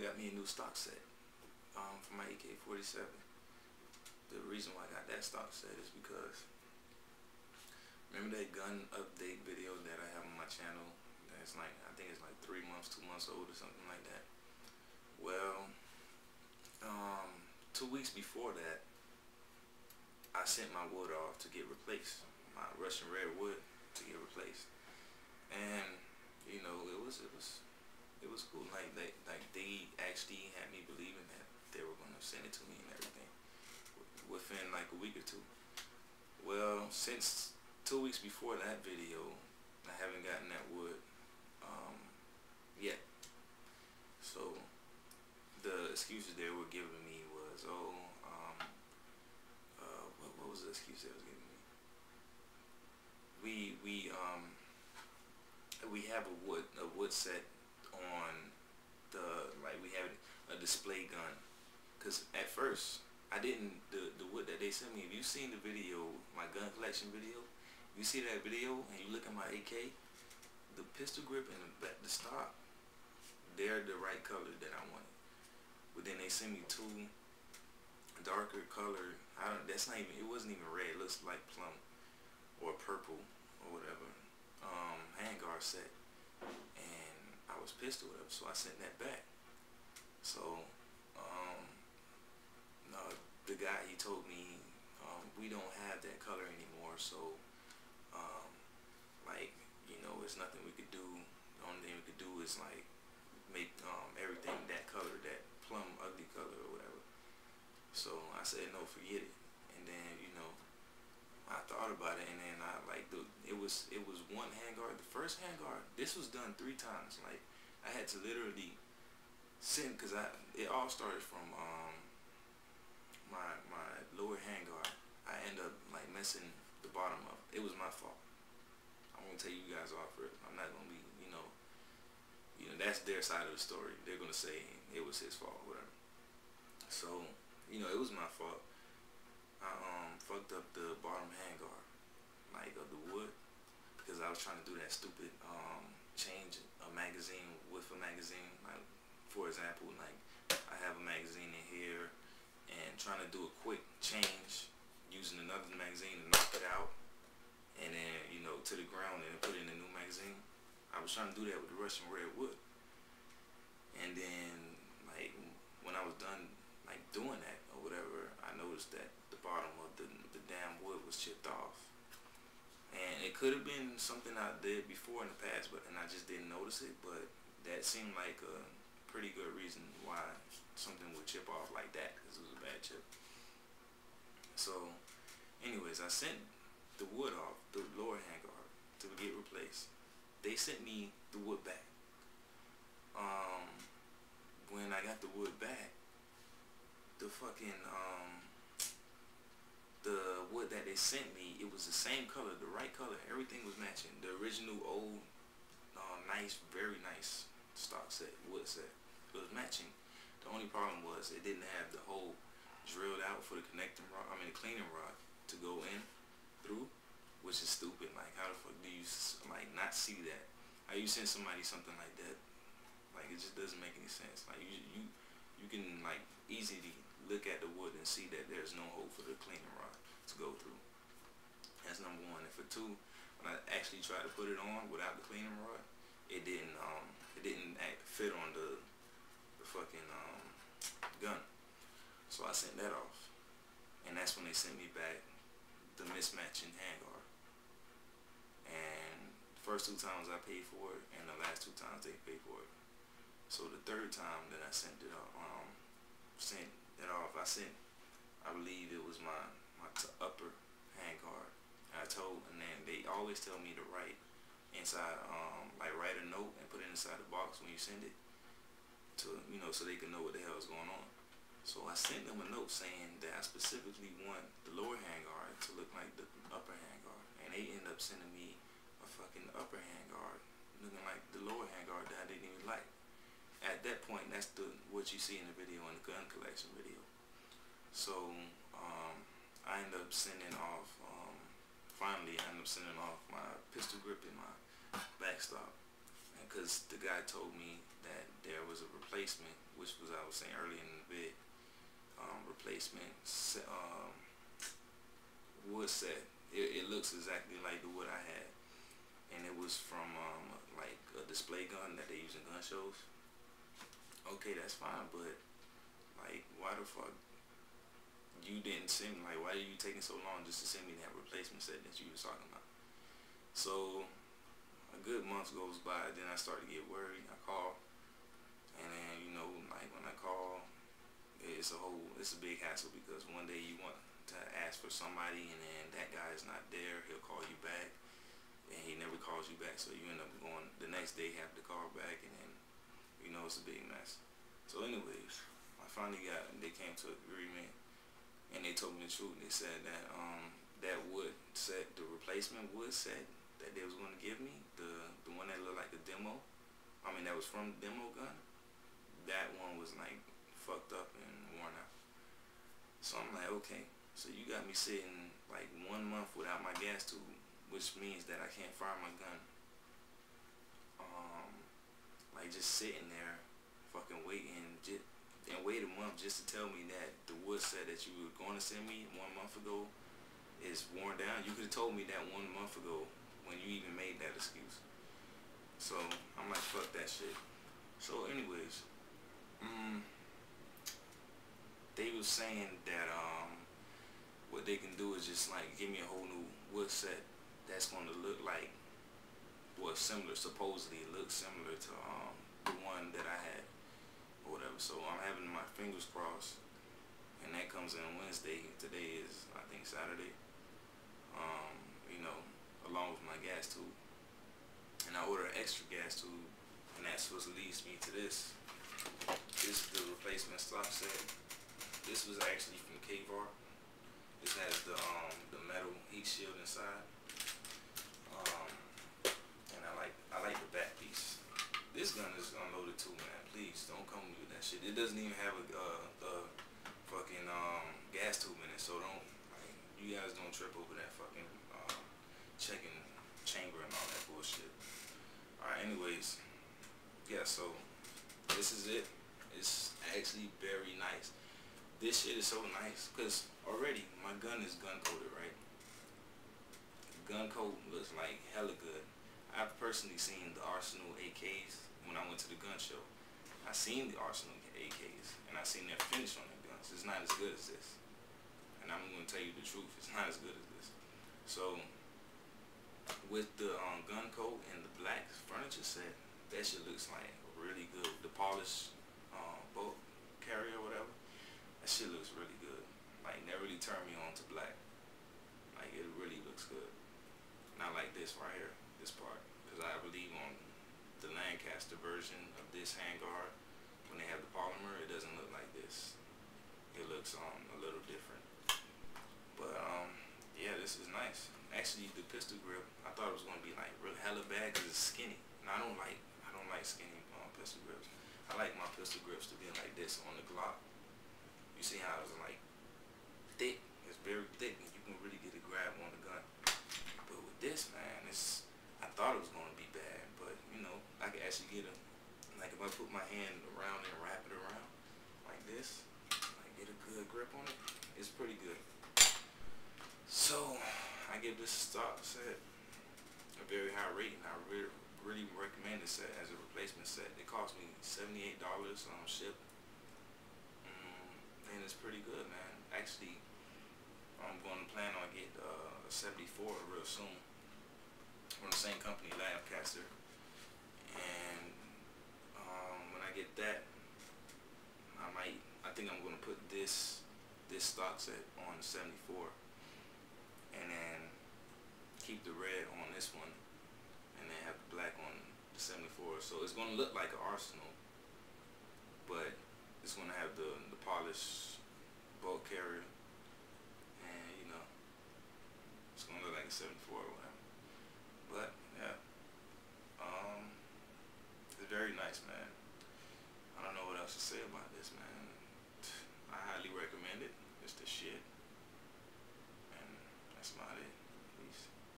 I got me a new stock set for my AK-47. The reason why I got that stock set is because remember that gun update video that I have on my channel? That's like, I think it's like 3 months, 2 months old or something like that. Well, 2 weeks before that, I sent my wood off to get replaced, my Russian red wood to get replaced, and you know it was cool. Like they actually had me believing that they were gonna send it to me and everything within like a week or two. Well, since 2 weeks before that video, I haven't gotten that wood yet. So the excuses they were giving me was, oh, what was the excuse they was giving me? We have a wood set on the, like, we have a display gun. Cause at first I didn't, the wood that they sent me, if you seen the video, my gun collection video, you see that video and you look at my AK, the pistol grip and the stock, they're the right color that I wanted. But then they sent me two darker color, that's not even, it wasn't even red, it looks like plum or purple or whatever, handguard set, and I was pissed with them, so I sent that back. So no, the guy, he told me we don't have that color anymore, so like, you know, it's nothing we could do. The only thing we could do is like make everything that color, that plum ugly color or whatever. So I said no, forget it. And then, you know, I thought about it, and then I like it was one handguard. The first handguard, this was done 3 times. Like, I had to literally send, cause it all started from my lower handguard. I ended up like messing the bottom up. It was my fault. I won't tell you guys off for it. I'm not gonna be, you know, that's their side of the story. They're gonna say it was his fault, whatever. So, you know, it was my fault. I fucked up the bottom handguard, like, of the wood, because I was trying to do that stupid change a magazine with a magazine. Like, for example, like, I have a magazine in here, and trying to do a quick change using another magazine to knock it out, and then, you know, to the ground, and put it in a new magazine. I was trying to do that with the Russian red wood, and then, like, when I was done, like, doing that or whatever, I noticed that the bottom of the damn wood was chipped off. And it could have been something I did before in the past, and I just didn't notice it, but that seemed like a pretty good reason why something would chip off like that, because it was a bad chip. So anyways, I sent the wood off, the lower handguard, to get replaced. They sent me the wood back. When I got the wood back, the fucking the wood that they sent me, it was the same color, the right color, everything was matching. The original old nice, very nice stock set, wood set, it was matching. The only problem was it didn't have the hole drilled out for the connecting rod, I mean the cleaning rod to go in through, which is stupid. Like, how the fuck do you like not see that? How you send somebody something like that? Like, it just doesn't make any sense. Like, you can like easily look at the wood and see that there's no hole for the cleaning rod to go through. That's number one. And for two, when I actually tried to put it on without the cleaning rod, it didn't fit on the fucking gun. So I sent that off, and that's when they sent me back the mismatching handguard. And the first 2 times I paid for it, and the last 2 times they paid for it. So the 3rd time that I sent it off, I believe it was my upper handguard. And then they always tell me to write inside, like, write a note and put it inside the box when you send it, to, you know, so they can know what the hell is going on. So I sent them a note saying that I specifically want the lower handguard to look like the upper handguard, and they ended up sending me a fucking upper handguard looking like the lower handguard that I didn't even like. At that point, that's what you see in the video, in the gun collection video. So I ended up sending off, finally I ended up sending off my pistol grip and my backstop, because the guy told me that there was a replacement, which was I was saying earlier in the vid, replacement wood set. It looks exactly like the wood I had, and it was from like a display gun that they use in gun shows. Okay, that's fine, but like, why the fuck you didn't send me? Like, why are you taking so long just to send me that replacement set that you was talking about? So a good month goes by, then I start to get worried. I call, and then like when I call, it's a big hassle, because one day you want to ask for somebody, and then that guy is not there. He'll call you back, and he never calls you back, so you end up going the next day, have to call back, and then it's a big mess. So anyways, they came to an agreement, and they told me the truth. They said that that wood set, the replacement wood set that they was going to give me, the one that looked like the demo, that was from the demo gun, that one was like fucked up and worn out. So I'm like, okay, so you got me sitting like 1 month without my gas tube, which means that I can't fire my gun. Like just sitting there, fucking waiting, and wait a month just to tell me that the wood set that you were going to send me 1 month ago is worn down. You could have told me that 1 month ago when you even made that excuse. So I'm like, fuck that shit. So anyways, they was saying that what they can do is just like give me a whole new wood set that's going to look like, well, similar, supposedly it looks similar to the one that I had or whatever. So I'm having my fingers crossed, and that comes in Wednesday. Today is, I think, Saturday. Along with my gas tube, and I ordered an extra gas tube, and that's what leads me to this. This is the replacement stock set. This was actually from K-Var. This has the metal heat shield inside, and I like the back piece. This gun is unloaded too, man. Please don't come with that shit. It doesn't even have a fucking gas tube in it, so you guys don't trip over that fucking checking chamber and all that bullshit. Alright, anyways, yeah, so this is it. It's actually very nice. This shit is so nice, because already my gun is gun coated, right? The gun coat looks like hella good. I've personally seen the Arsenal AKs when I went to the gun show. I seen the Arsenal AKs, and I seen their finish on their guns. It's not as good as this. And I'm going to tell you the truth, it's not as good as this. So with the gun coat and the black furniture set, that shit looks like really good. The polished bolt carrier or whatever, that shit looks really good. Like, that really turned me on to black. Like, it really looks good. Not like this right here, this part, because I believe on the Lancaster version of this handguard, when they have the polymer, it doesn't look like this. It looks a little different. But yeah, this is nice. Actually, the pistol grip, I thought it was gonna be like real hella bad because it's skinny. And I don't like skinny pistol grips. I like my pistol grips to be like this on the Glock. You see how it's like thick? It's very thick, and you can really get a grab on the gun. But with this, man, I thought it was gonna be bad, but I can actually get like if I put my hand around and wrap it around like this, like get a good grip on it. It's pretty good. So I give this stock set a very high rating. I really recommend this set as a replacement set. It cost me $78 on ship, and it's pretty good, man. Actually, I'm going to plan on get a 74 real soon from the same company, Lancaster. And when I get that, I think I'm going to put this stock set on the 74, and then keep the red on this one, and then have the black on the 74. So it's going to look like an Arsenal, but it's going to have the polished bolt carrier, and it's going to look like a 74 or whatever. But yeah, it's very nice, man. I don't know what else to say about this, man. I highly recommend it. It's the shit, and that's about it.